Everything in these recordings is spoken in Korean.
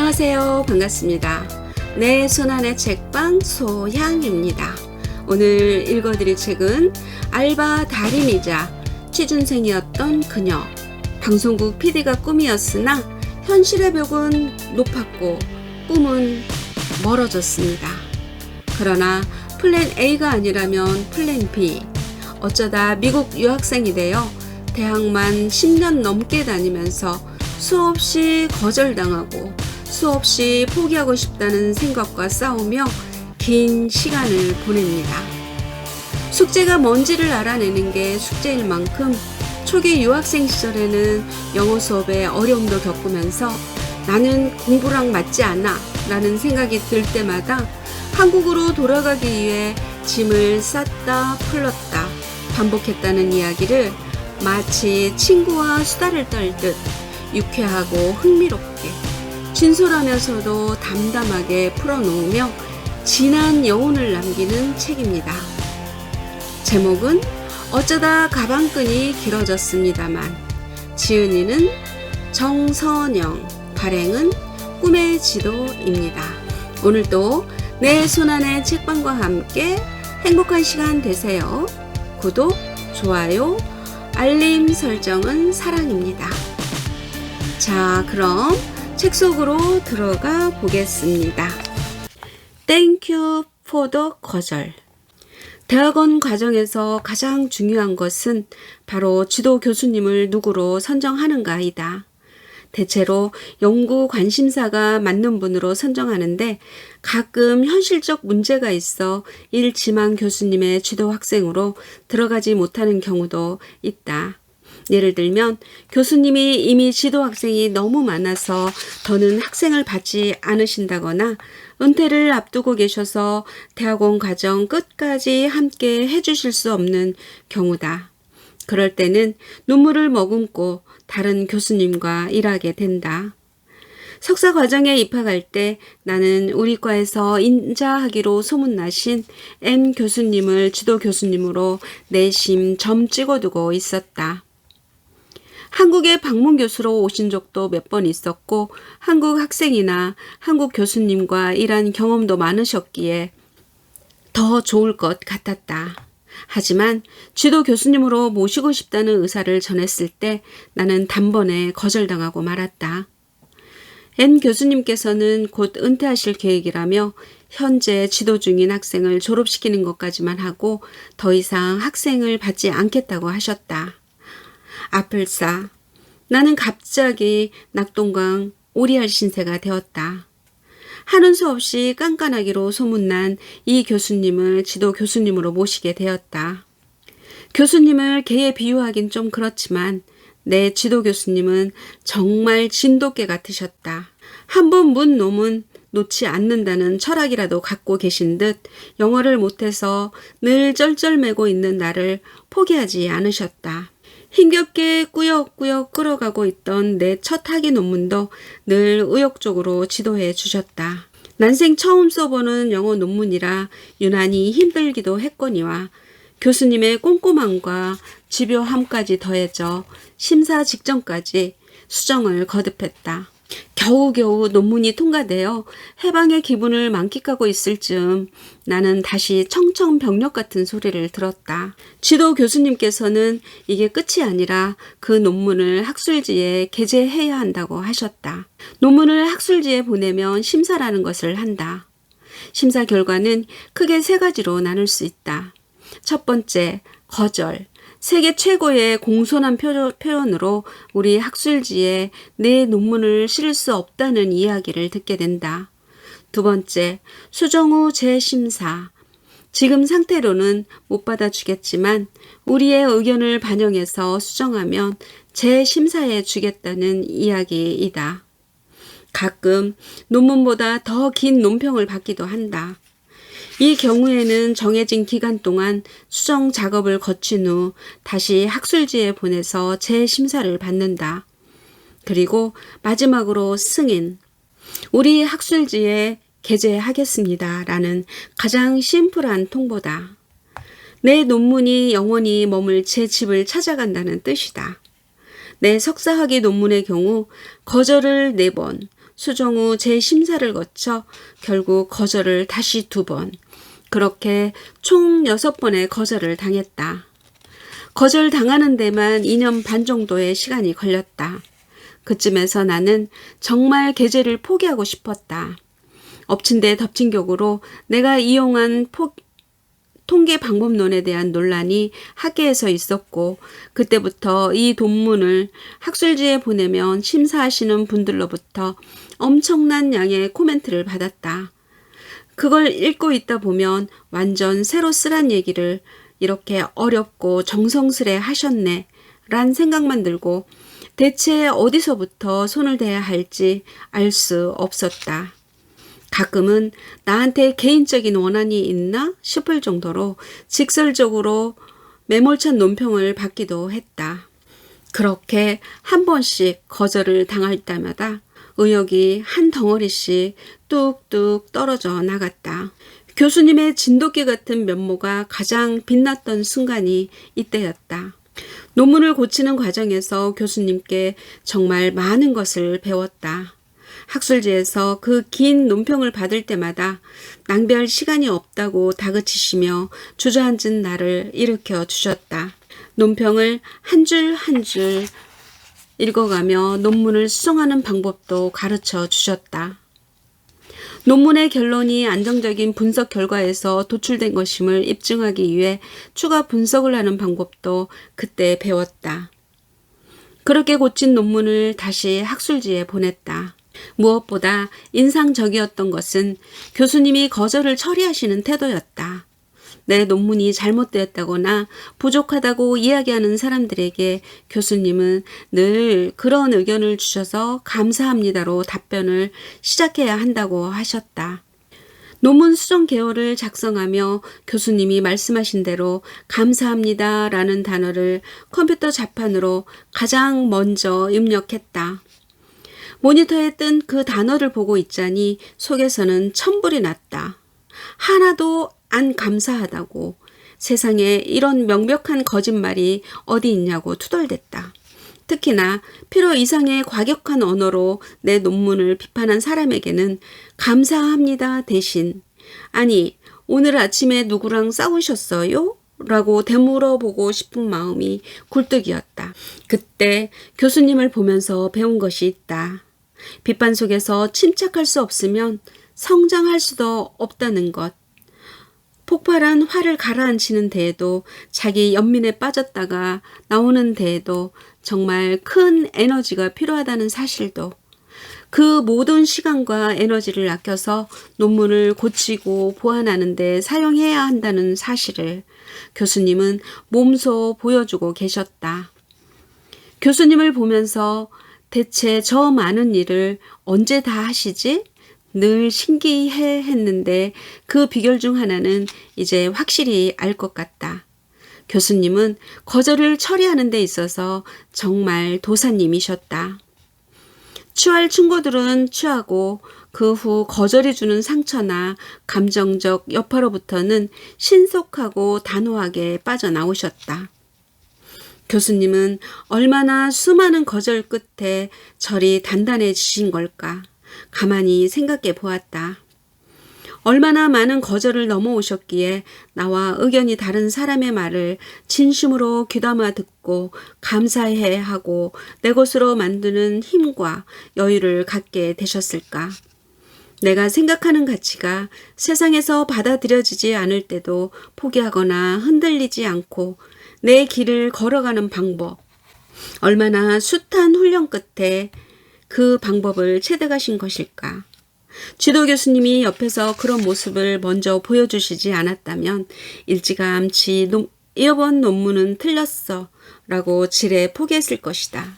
안녕하세요. 반갑습니다. 내 손안의 책방 소향입니다. 오늘 읽어드릴 책은 알바 달인이자 취준생이었던 그녀. 방송국 PD가 꿈이었으나 현실의 벽은 높았고 꿈은 멀어졌습니다. 그러나 플랜 A가 아니라면 플랜 B. 어쩌다 미국 유학생이 되어 대학만 10년 넘게 다니면서 수없이 거절당하고 수없이 포기하고 싶다는 생각과 싸우며 긴 시간을 보냅니다. 숙제가 뭔지를 알아내는 게 숙제일 만큼 초기 유학생 시절에는 영어 수업에 어려움도 겪으면서 나는 공부랑 맞지 않아 라는 생각이 들 때마다 한국으로 돌아가기 위해 짐을 쌌다 풀렀다 반복했다는 이야기를 마치 친구와 수다를 떨듯 유쾌하고 흥미롭게 진솔하면서도 담담하게 풀어놓으며 진한 여운을 남기는 책입니다. 제목은 어쩌다 가방끈이 길어졌습니다만, 지은이는 정선영, 발행은 꿈의 지도입니다. 오늘도 내 손안의 책방과 함께 행복한 시간 되세요. 구독, 좋아요, 알림 설정은 사랑입니다. 자, 그럼 책 속으로 들어가 보겠습니다. Thank you for the 거절. 대학원 과정에서 가장 중요한 것은 바로 지도 교수님을 누구로 선정하는가이다. 대체로 연구 관심사가 맞는 분으로 선정하는데 가끔 현실적 문제가 있어 일지망 교수님의 지도 학생으로 들어가지 못하는 경우도 있다. 예를 들면 교수님이 이미 지도 학생이 너무 많아서 더는 학생을 받지 않으신다거나 은퇴를 앞두고 계셔서 대학원 과정 끝까지 함께 해주실 수 없는 경우다. 그럴 때는 눈물을 머금고 다른 교수님과 일하게 된다. 석사 과정에 입학할 때 나는 우리 과에서 인자하기로 소문나신 M 교수님을 지도 교수님으로 내심 점 찍어두고 있었다. 한국에 방문 교수로 오신 적도 몇 번 있었고 한국 학생이나 한국 교수님과 일한 경험도 많으셨기에 더 좋을 것 같았다. 하지만 지도 교수님으로 모시고 싶다는 의사를 전했을 때 나는 단번에 거절당하고 말았다. N 교수님께서는 곧 은퇴하실 계획이라며 현재 지도 중인 학생을 졸업시키는 것까지만 하고 더 이상 학생을 받지 않겠다고 하셨다. 아플싸. 나는 갑자기 낙동강 오리알 신세가 되었다. 하는 수 없이 깐깐하기로 소문난 이 교수님을 지도 교수님으로 모시게 되었다. 교수님을 개에 비유하긴 좀 그렇지만 내 지도 교수님은 정말 진돗개 같으셨다. 한번 문 놈은 놓지 않는다는 철학이라도 갖고 계신 듯 영어를 못해서 늘 쩔쩔매고 있는 나를 포기하지 않으셨다. 힘겹게 꾸역꾸역 끌어가고 있던 내 첫 학위 논문도 늘 의욕적으로 지도해 주셨다. 난생 처음 써보는 영어 논문이라 유난히 힘들기도 했거니와 교수님의 꼼꼼함과 집요함까지 더해져 심사 직전까지 수정을 거듭했다. 겨우겨우 논문이 통과되어 해방의 기분을 만끽하고 있을 즈음 나는 다시 청천벽력 같은 소리를 들었다. 지도 교수님께서는 이게 끝이 아니라 그 논문을 학술지에 게재해야 한다고 하셨다. 논문을 학술지에 보내면 심사라는 것을 한다. 심사 결과는 크게 3가지로 나눌 수 있다. 첫 번째, 거절. 세계 최고의 공손한 표현으로 우리 학술지에 내 논문을 실을 수 없다는 이야기를 듣게 된다. 두 번째, 수정 후 재심사. 지금 상태로는 못 받아주겠지만 우리의 의견을 반영해서 수정하면 재심사해 주겠다는 이야기이다. 가끔 논문보다 더 긴 논평을 받기도 한다. 이 경우에는 정해진 기간 동안 수정 작업을 거친 후 다시 학술지에 보내서 재심사를 받는다. 그리고 마지막으로 승인. 우리 학술지에 게재하겠습니다. 라는 가장 심플한 통보다. 내 논문이 영원히 머물 제 집을 찾아간다는 뜻이다. 내 석사학위 논문의 경우 거절을 4번, 수정 후 재심사를 거쳐 결국 거절을 다시 2번, 그렇게 총 6번의 거절을 당했다. 거절당하는 데만 2년 반 정도의 시간이 걸렸다. 그쯤에서 나는 정말 계제를 포기하고 싶었다. 엎친 데 덮친 격으로 내가 이용한 통계 방법론에 대한 논란이 학계에서 있었고, 그때부터 이 논문을 학술지에 보내면 심사하시는 분들로부터 엄청난 양의 코멘트를 받았다. 그걸 읽고 있다 보면 완전 새로 쓰란 얘기를 이렇게 어렵고 정성스레 하셨네 란 생각만 들고 대체 어디서부터 손을 대야 할지 알 수 없었다. 가끔은 나한테 개인적인 원한이 있나 싶을 정도로 직설적으로 매몰찬 논평을 받기도 했다. 그렇게 한 번씩 거절을 당할 때마다 의욕이 한 덩어리씩 뚝뚝 떨어져 나갔다. 교수님의 진돗개 같은 면모가 가장 빛났던 순간이 이때였다. 논문을 고치는 과정에서 교수님께 정말 많은 것을 배웠다. 학술지에서 그 긴 논평을 받을 때마다 낭비할 시간이 없다고 다그치시며 주저앉은 나를 일으켜 주셨다. 논평을 한 줄 한 줄 읽어가며 논문을 수정하는 방법도 가르쳐 주셨다. 논문의 결론이 안정적인 분석 결과에서 도출된 것임을 입증하기 위해 추가 분석을 하는 방법도 그때 배웠다. 그렇게 고친 논문을 다시 학술지에 보냈다. 무엇보다 인상적이었던 것은 교수님이 거절을 처리하시는 태도였다. 내 논문이 잘못되었다거나 부족하다고 이야기하는 사람들에게 교수님은 늘 그런 의견을 주셔서 감사합니다로 답변을 시작해야 한다고 하셨다. 논문 수정 개요를 작성하며 교수님이 말씀하신 대로 감사합니다라는 단어를 컴퓨터 자판으로 가장 먼저 입력했다. 모니터에 뜬 그 단어를 보고 있자니 속에서는 천불이 났다. 하나도 안 감사하다고, 세상에 이런 명백한 거짓말이 어디 있냐고 투덜댔다. 특히나 필요 이상의 과격한 언어로 내 논문을 비판한 사람에게는 감사합니다 대신 아니 오늘 아침에 누구랑 싸우셨어요? 라고 되물어보고 싶은 마음이 굴뚝이었다. 그때 교수님을 보면서 배운 것이 있다. 비판 속에서 침착할 수 없으면 성장할 수도 없다는 것. 폭발한 화를 가라앉히는 데에도 자기 연민에 빠졌다가 나오는 데에도 정말 큰 에너지가 필요하다는 사실도, 그 모든 시간과 에너지를 아껴서 논문을 고치고 보완하는 데 사용해야 한다는 사실을 교수님은 몸소 보여주고 계셨다. 교수님을 보면서 대체 저 많은 일을 언제 다 하시지? 늘 신기해 했는데 그 비결 중 하나는 이제 확실히 알 것 같다. 교수님은 거절을 처리하는 데 있어서 정말 도사님이셨다. 취할 충고들은 취하고 그 후 거절이 주는 상처나 감정적 여파로부터는 신속하고 단호하게 빠져나오셨다. 교수님은 얼마나 수많은 거절 끝에 절이 단단해지신 걸까? 가만히 생각해 보았다. 얼마나 많은 거절을 넘어오셨기에 나와 의견이 다른 사람의 말을 진심으로 귀담아 듣고 감사해 하고 내 것으로 만드는 힘과 여유를 갖게 되셨을까? 내가 생각하는 가치가 세상에서 받아들여지지 않을 때도 포기하거나 흔들리지 않고 내 길을 걸어가는 방법, 얼마나 숱한 훈련 끝에 그 방법을 체득하신 것일까? 지도 교수님이 옆에서 그런 모습을 먼저 보여주시지 않았다면 일찌감치 이번 논문은 틀렸어 라고 지레 포기했을 것이다.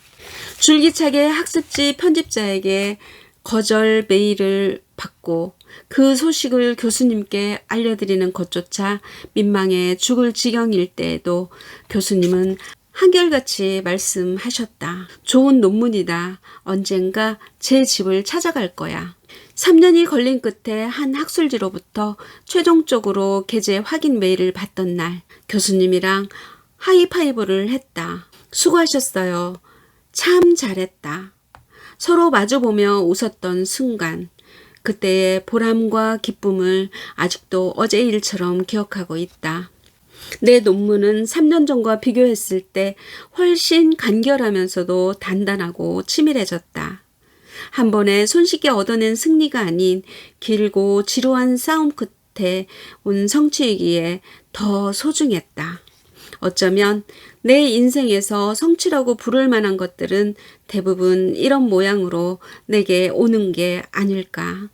줄기차게 학습지 편집자에게 거절 메일을 받고 그 소식을 교수님께 알려드리는 것조차 민망해 죽을 지경일 때에도 교수님은 한결같이 말씀하셨다. 좋은 논문이다. 언젠가 제 집을 찾아갈 거야. 3년이 걸린 끝에 한 학술지로부터 최종적으로 게재 확인 메일을 받던 날 교수님이랑 하이파이브를 했다. 수고하셨어요. 참 잘했다. 서로 마주보며 웃었던 순간, 그때의 보람과 기쁨을 아직도 어제 일처럼 기억하고 있다. 내 논문은 3년 전과 비교했을 때 훨씬 간결하면서도 단단하고 치밀해졌다. 한 번에 손쉽게 얻어낸 승리가 아닌 길고 지루한 싸움 끝에 온 성취이기에 더 소중했다. 어쩌면 내 인생에서 성취라고 부를 만한 것들은 대부분 이런 모양으로 내게 오는 게 아닐까.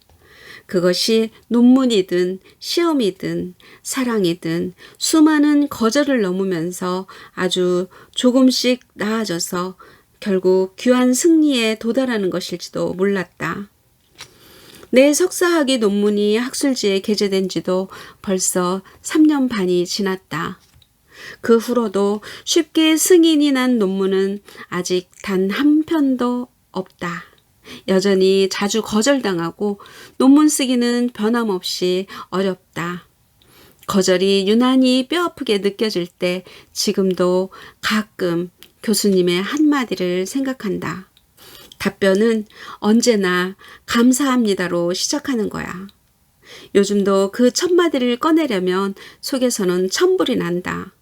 그것이 논문이든 시험이든 사랑이든 수많은 거절을 넘으면서 아주 조금씩 나아져서 결국 귀한 승리에 도달하는 것일지도 몰랐다. 내 석사학위 논문이 학술지에 게재된 지도 벌써 3년 반이 지났다. 그 후로도 쉽게 승인이 난 논문은 아직 단 한 편도 없다. 여전히 자주 거절당하고 논문 쓰기는 변함없이 어렵다. 거절이 유난히 뼈아프게 느껴질 때 지금도 가끔 교수님의 한마디를 생각한다. 답변은 언제나 감사합니다로 시작하는 거야. 요즘도 그 첫마디를 꺼내려면 속에서는 천불이 난다.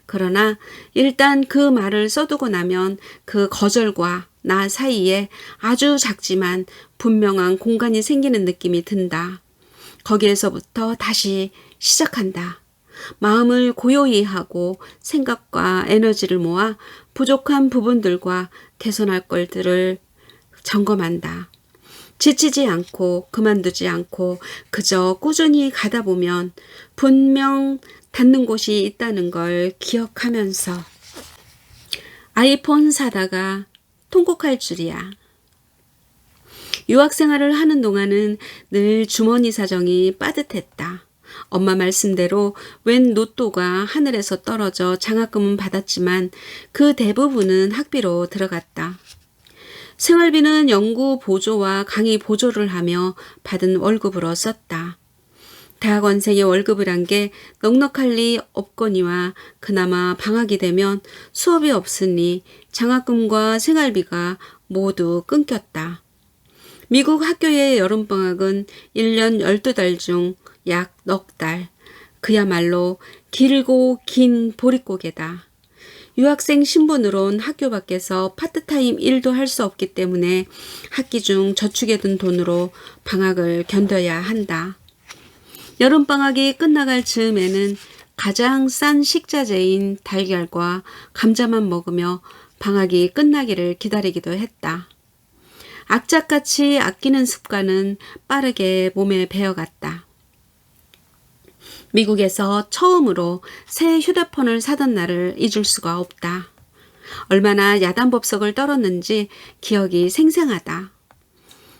그러나 일단 그 말을 써두고 나면 그 거절과 나 사이에 아주 작지만 분명한 공간이 생기는 느낌이 든다. 거기에서부터 다시 시작한다. 마음을 고요히 하고 생각과 에너지를 모아 부족한 부분들과 개선할 것들을 점검한다. 지치지 않고 그만두지 않고 그저 꾸준히 가다 보면 분명 닿는 곳이 있다는 걸 기억하면서 아이폰 사다가 통곡할 줄이야. 유학생활을 하는 동안은 늘 주머니 사정이 빠듯했다. 엄마 말씀대로 웬 로또가 하늘에서 떨어져 장학금은 받았지만 그 대부분은 학비로 들어갔다. 생활비는 연구 보조와 강의 보조를 하며 받은 월급으로 썼다. 대학원생의 월급이란 게 넉넉할 리 없거니와 그나마 방학이 되면 수업이 없으니 장학금과 생활비가 모두 끊겼다. 미국 학교의 여름방학은 1년 12달 중 약 넉 달. 그야말로 길고 긴 보릿고개다. 유학생 신분으론 학교 밖에서 파트타임 일도 할 수 없기 때문에 학기 중 저축해둔 돈으로 방학을 견뎌야 한다. 여름방학이 끝나갈 즈음에는 가장 싼 식자재인 달걀과 감자만 먹으며 방학이 끝나기를 기다리기도 했다. 악착같이 아끼는 습관은 빠르게 몸에 배어갔다. 미국에서 처음으로 새 휴대폰을 사던 날을 잊을 수가 없다. 얼마나 야단법석을 떨었는지 기억이 생생하다.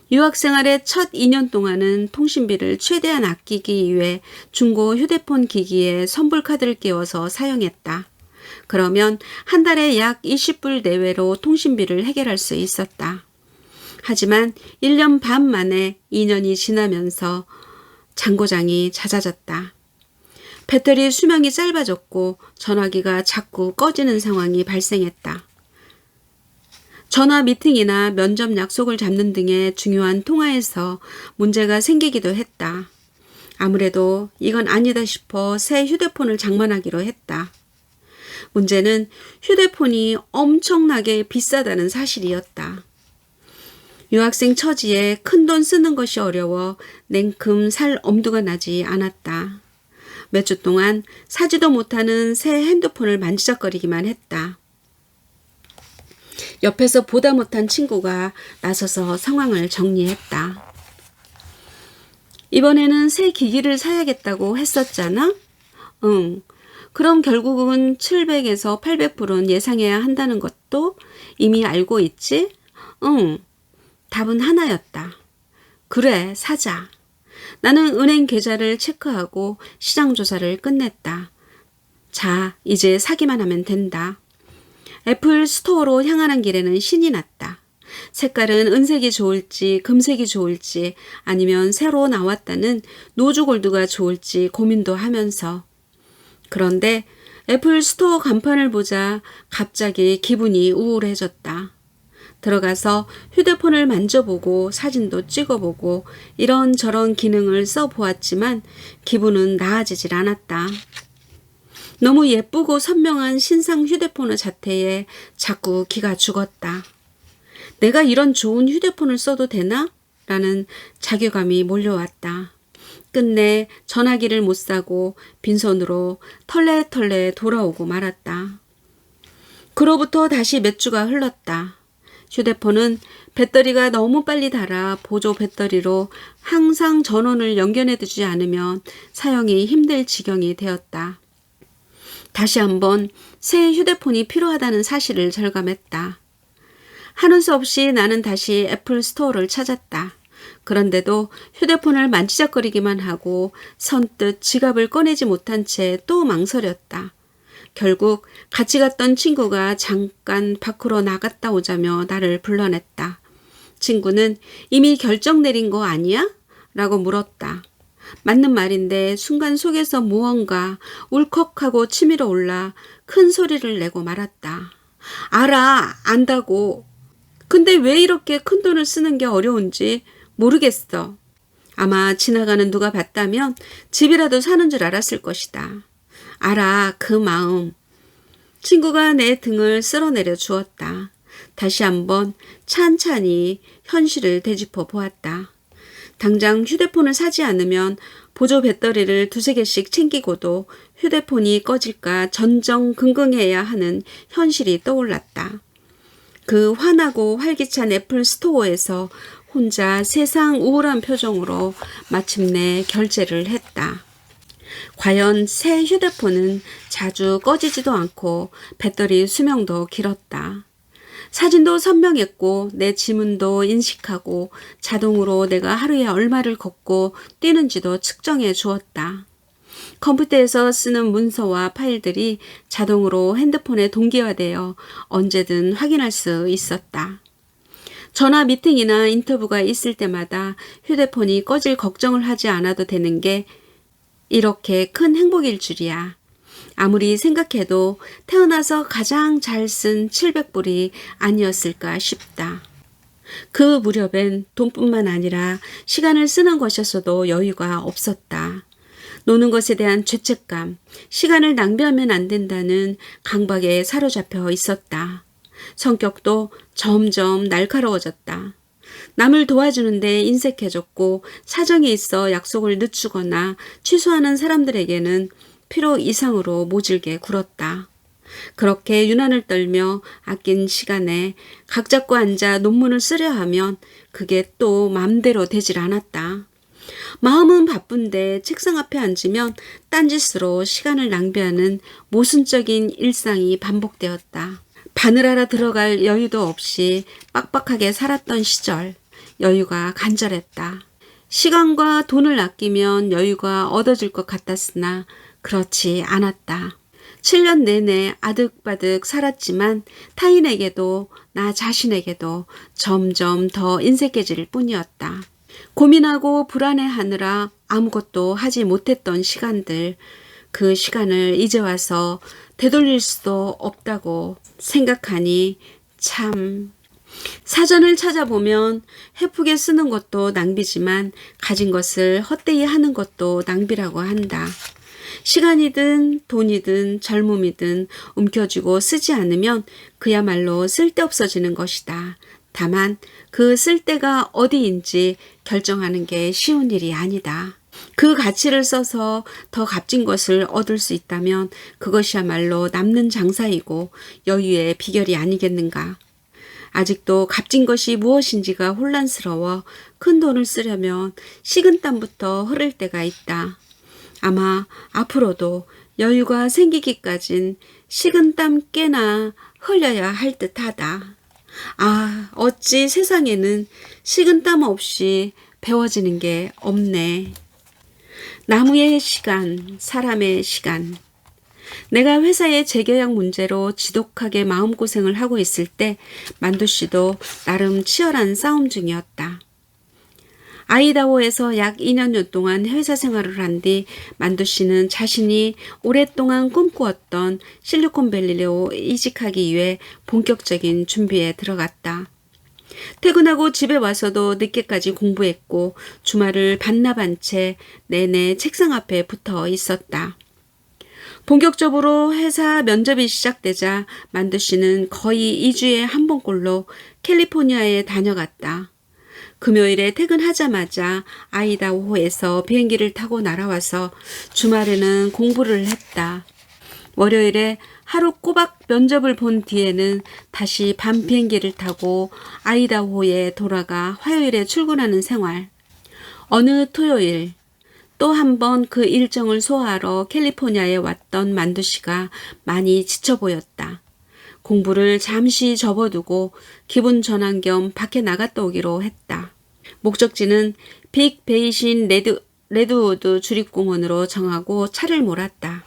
유학생활의 첫 2년 동안은 통신비를 최대한 아끼기 위해 중고 휴대폰 기기에 선불카드를 끼워서 사용했다. 그러면 한 달에 약 20불 내외로 통신비를 해결할 수 있었다. 하지만 1년 반 만에 2년이 지나면서 잔고장이 잦아졌다. 배터리 수명이 짧아졌고 전화기가 자꾸 꺼지는 상황이 발생했다. 전화 미팅이나 면접 약속을 잡는 등의 중요한 통화에서 문제가 생기기도 했다. 아무래도 이건 아니다 싶어 새 휴대폰을 장만하기로 했다. 문제는 휴대폰이 엄청나게 비싸다는 사실이었다. 유학생 처지에 큰돈 쓰는 것이 어려워 냉큼 살 엄두가 나지 않았다. 몇 주 동안 사지도 못하는 새 핸드폰을 만지작거리기만 했다. 옆에서 보다 못한 친구가 나서서 상황을 정리했다. 이번에는 새 기기를 사야겠다고 했었잖아? 응. 그럼 결국은 700에서 800불은 예상해야 한다는 것도 이미 알고 있지? 응. 답은 하나였다. 그래, 사자. 나는 은행 계좌를 체크하고 시장 조사를 끝냈다. 자, 이제 사기만 하면 된다. 애플 스토어로 향하는 길에는 신이 났다. 색깔은 은색이 좋을지 금색이 좋을지 아니면 새로 나왔다는 노즈 골드가 좋을지 고민도 하면서. 그런데 애플 스토어 간판을 보자 갑자기 기분이 우울해졌다. 들어가서 휴대폰을 만져보고 사진도 찍어보고 이런저런 기능을 써보았지만 기분은 나아지질 않았다. 너무 예쁘고 선명한 신상 휴대폰의 자태에 자꾸 기가 죽었다. 내가 이런 좋은 휴대폰을 써도 되나? 라는 자괴감이 몰려왔다. 끝내 전화기를 못 사고 빈손으로 털레털레 돌아오고 말았다. 그로부터 다시 몇 주가 흘렀다. 휴대폰은 배터리가 너무 빨리 닳아 보조 배터리로 항상 전원을 연결해두지 않으면 사용이 힘들 지경이 되었다. 다시 한번 새 휴대폰이 필요하다는 사실을 절감했다. 하는 수 없이 나는 다시 애플 스토어를 찾았다. 그런데도 휴대폰을 만지작거리기만 하고 선뜻 지갑을 꺼내지 못한 채 또 망설였다. 결국 같이 갔던 친구가 잠깐 밖으로 나갔다 오자며 나를 불러냈다. 친구는 이미 결정 내린 거 아니야? 라고 물었다. 맞는 말인데 순간 속에서 무언가 울컥하고 치밀어 올라 큰 소리를 내고 말았다. 알아, 안다고. 근데 왜 이렇게 큰 돈을 쓰는 게 어려운지 모르겠어. 아마 지나가는 누가 봤다면 집이라도 사는 줄 알았을 것이다. 알아, 그 마음. 친구가 내 등을 쓸어내려 주었다. 다시 한번 찬찬히 현실을 되짚어 보았다. 당장 휴대폰을 사지 않으면 보조 배터리를 2-3개씩 챙기고도 휴대폰이 꺼질까 전전긍긍해야 하는 현실이 떠올랐다. 그 환하고 활기찬 애플 스토어에서 혼자 세상 우울한 표정으로 마침내 결제를 했다. 과연 새 휴대폰은 자주 꺼지지도 않고 배터리 수명도 길었다. 사진도 선명했고 내 지문도 인식하고 자동으로 내가 하루에 얼마를 걷고 뛰는지도 측정해 주었다. 컴퓨터에서 쓰는 문서와 파일들이 자동으로 핸드폰에 동기화되어 언제든 확인할 수 있었다. 전화 미팅이나 인터뷰가 있을 때마다 휴대폰이 꺼질 걱정을 하지 않아도 되는 게 이렇게 큰 행복일 줄이야. 아무리 생각해도 태어나서 가장 잘 쓴 700불이 아니었을까 싶다. 그 무렵엔 돈뿐만 아니라 시간을 쓰는 것이었어도 여유가 없었다. 노는 것에 대한 죄책감, 시간을 낭비하면 안 된다는 강박에 사로잡혀 있었다. 성격도 점점 날카로워졌다. 남을 도와주는데 인색해졌고 사정이 있어 약속을 늦추거나 취소하는 사람들에게는 필요 이상으로 모질게 굴었다. 그렇게 유난을 떨며 아낀 시간에 각 잡고 앉아 논문을 쓰려 하면 그게 또 맘대로 되질 않았다. 마음은 바쁜데 책상 앞에 앉으면 딴짓으로 시간을 낭비하는 모순적인 일상이 반복되었다. 바늘알아 들어갈 여유도 없이 빡빡하게 살았던 시절, 여유가 간절했다. 시간과 돈을 아끼면 여유가 얻어질 것 같았으나 그렇지 않았다. 7년 내내 아득바득 살았지만 타인에게도 나 자신에게도 점점 더 인색해질 뿐이었다. 고민하고 불안해하느라 아무것도 하지 못했던 시간들, 그 시간을 이제 와서 되돌릴 수도 없다고 생각하니 참. 사전을 찾아보면 헤프게 쓰는 것도 낭비지만 가진 것을 헛되이 하는 것도 낭비라고 한다. 시간이든 돈이든 젊음이든 움켜쥐고 쓰지 않으면 그야말로 쓸데없어지는 것이다. 다만 그 쓸데가 어디인지 결정하는 게 쉬운 일이 아니다. 그 가치를 써서 더 값진 것을 얻을 수 있다면 그것이야말로 남는 장사이고 여유의 비결이 아니겠는가. 아직도 값진 것이 무엇인지가 혼란스러워 큰 돈을 쓰려면 식은땀부터 흐를 때가 있다. 아마 앞으로도 여유가 생기기까진 식은땀 꽤나 흘려야 할 듯하다. 아, 어찌 세상에는 식은땀 없이 배워지는 게 없네. 나무의 시간, 사람의 시간. 내가 회사의 재계약 문제로 지독하게 마음고생을 하고 있을 때 만두씨도 나름 치열한 싸움 중이었다. 아이다호에서 약 2년여 동안 회사 생활을 한 뒤 만두씨는 자신이 오랫동안 꿈꾸었던 실리콘밸리로 이직하기 위해 본격적인 준비에 들어갔다. 퇴근하고 집에 와서도 늦게까지 공부했고 주말을 반납한 채 내내 책상 앞에 붙어 있었다. 본격적으로 회사 면접이 시작되자 만두 씨는 거의 2주에 한 번꼴로 캘리포니아에 다녀갔다. 금요일에 퇴근하자마자 아이다호에서 비행기를 타고 날아와서 주말에는 공부를 했다. 월요일에 하루 꼬박 면접을 본 뒤에는 다시 밤 비행기를 타고 아이다호에 돌아가 화요일에 출근하는 생활. 어느 토요일 또 한 번 그 일정을 소화하러 캘리포니아에 왔던 만두 씨가 많이 지쳐 보였다. 공부를 잠시 접어두고 기분 전환 겸 밖에 나갔다 오기로 했다. 목적지는 빅 베이신 레드우드 주립공원으로 정하고 차를 몰았다.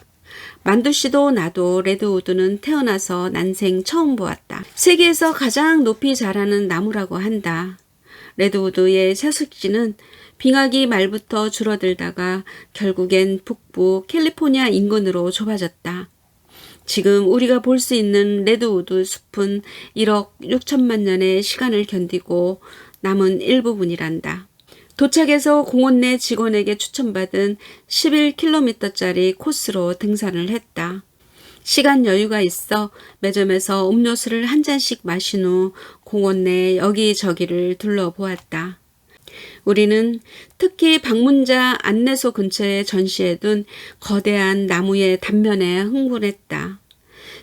만두 씨도 나도 레드우드는 태어나서 난생 처음 보았다. 세계에서 가장 높이 자라는 나무라고 한다. 레드우드의 서식지는 빙하기 말부터 줄어들다가 결국엔 북부 캘리포니아 인근으로 좁아졌다. 지금 우리가 볼 수 있는 레드우드 숲은 1억 6천만 년의 시간을 견디고 남은 일부분이란다. 도착해서 공원 내 직원에게 추천받은 11km짜리 코스로 등산을 했다. 시간 여유가 있어 매점에서 음료수를 한 잔씩 마신 후 공원 내 여기저기를 둘러보았다. 우리는 특히 방문자 안내소 근처에 전시해둔 거대한 나무의 단면에 흥분했다.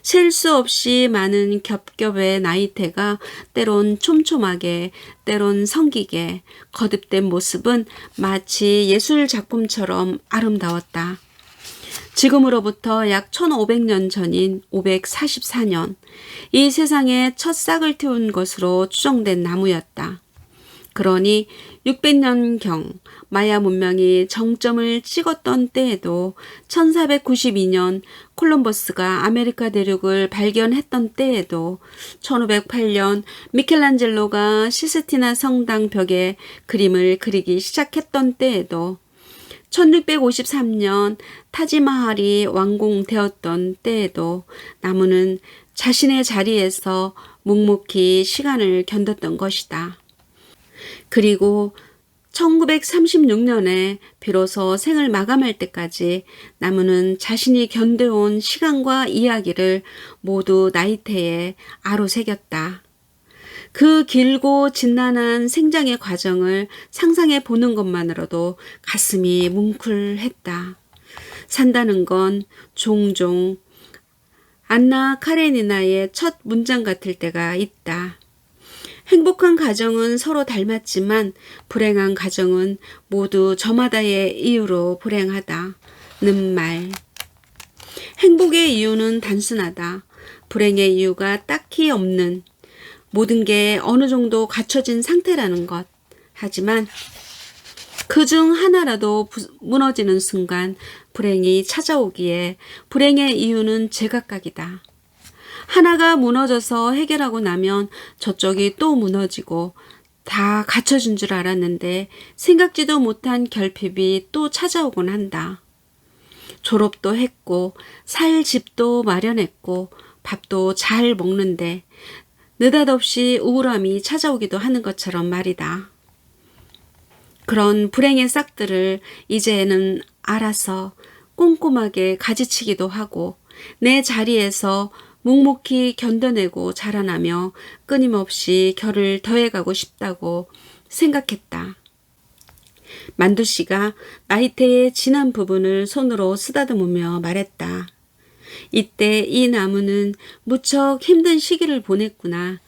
셀 수 없이 많은 겹겹의 나이테가 때론 촘촘하게 때론 성기게 거듭된 모습은 마치 예술 작품처럼 아름다웠다. 지금으로부터 약 1500년 전인 544년 이 세상에 첫 싹을 틔운 것으로 추정된 나무였다. 그러니 600년경 마야 문명이 정점을 찍었던 때에도 1492년 콜럼버스가 아메리카 대륙을 발견했던 때에도 1508년 미켈란젤로가 시스티나 성당 벽에 그림을 그리기 시작했던 때에도 1653년 타지마할이 완공되었던 때에도 나무는 자신의 자리에서 묵묵히 시간을 견뎠던 것이다. 그리고 1936년에 비로소 생을 마감할 때까지 나무는 자신이 견뎌온 시간과 이야기를 모두 나이테에 아로새겼다. 그 길고 진난한 생장의 과정을 상상해 보는 것만으로도 가슴이 뭉클했다. 산다는 건 종종 안나 카레니나의 첫 문장 같을 때가 있다. 행복한 가정은 서로 닮았지만 불행한 가정은 모두 저마다의 이유로 불행하다는 말. 행복의 이유는 단순하다. 불행의 이유가 딱히 없는 모든 게 어느 정도 갖춰진 상태라는 것. 하지만 그중 하나라도 무너지는 순간 불행이 찾아오기에 불행의 이유는 제각각이다. 하나가 무너져서 해결하고 나면 저쪽이 또 무너지고 다 갖춰진 줄 알았는데 생각지도 못한 결핍이 또 찾아오곤 한다. 졸업도 했고 살 집도 마련했고 밥도 잘 먹는데 느닷없이 우울함이 찾아오기도 하는 것처럼 말이다. 그런 불행의 싹들을 이제는 알아서 꼼꼼하게 가지치기도 하고 내 자리에서 묵묵히 견뎌내고 자라나며 끊임없이 결을 더해가고 싶다고 생각했다. 만두 씨가 나이테의 진한 부분을 손으로 쓰다듬으며 말했다. 이때 이 나무는 무척 힘든 시기를 보냈구나.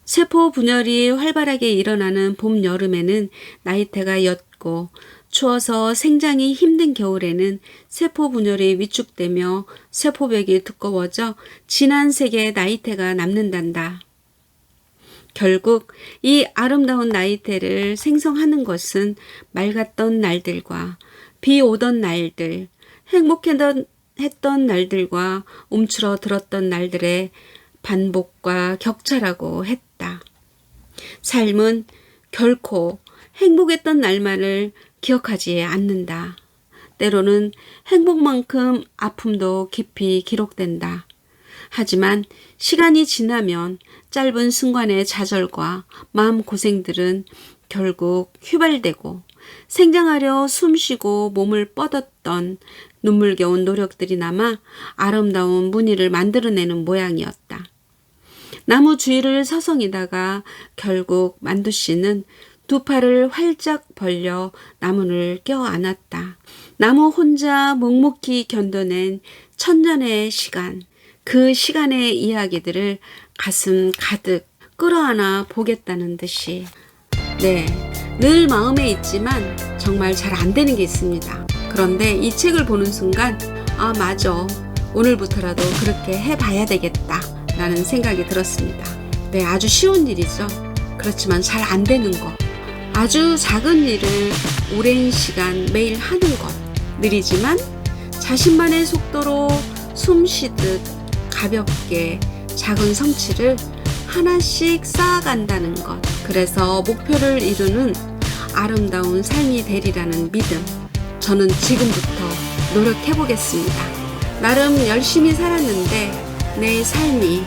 세포 분열이 활발하게 일어나는 봄, 여름에는 나이테가 옅고 추워서 생장이 힘든 겨울에는 세포 분열이 위축되며 세포벽이 두꺼워져 진한 색의 나이테가 남는단다. 결국 이 아름다운 나이테를 생성하는 것은 맑았던 날들과 비 오던 날들, 행복했던 날들과 움츠러들었던 날들의 반복과 격차라고 했다. 삶은 결코 행복했던 날만을 기억하지 않는다. 때로는 행복만큼 아픔도 깊이 기록된다. 하지만 시간이 지나면 짧은 순간의 좌절과 마음고생들은 결국 휘발되고 생장하려 숨쉬고 몸을 뻗었던 눈물겨운 노력들이 남아 아름다운 무늬를 만들어내는 모양이었다. 나무 주위를 서성이다가 결국 만두씨는 두 팔을 활짝 벌려 나무를 껴안았다. 나무 혼자 묵묵히 견뎌낸 천년의 시간, 그 시간의 이야기들을 가슴 가득 끌어안아 보겠다는 듯이. 네, 늘 마음에 있지만 정말 잘 안 되는 게 있습니다. 그런데 이 책을 보는 순간 아 맞아, 오늘부터라도 그렇게 해봐야 되겠다 라는 생각이 들었습니다. 네, 아주 쉬운 일이죠. 그렇지만 잘 안 되는 것, 아주 작은 일을 오랜 시간 매일 하는 것, 느리지만 자신만의 속도로 숨 쉬듯 가볍게 작은 성취를 하나씩 쌓아간다는 것, 그래서 목표를 이루는 아름다운 삶이 되리라는 믿음, 저는 지금부터 노력해보겠습니다. 나름 열심히 살았는데 내 삶이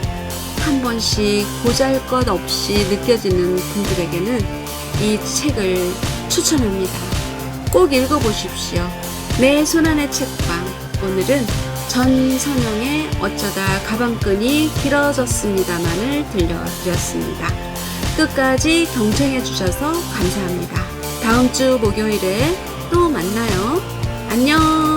한 번씩 보잘것없이 느껴지는 분들에게는 이 책을 추천합니다. 꼭 읽어보십시오. 내 손안의 책방, 오늘은 전선영의 어쩌다 가방끈이 길어졌습니다만을 들려드렸습니다. 끝까지 경청해 주셔서 감사합니다. 다음 주 목요일에 또 만나요. 안녕.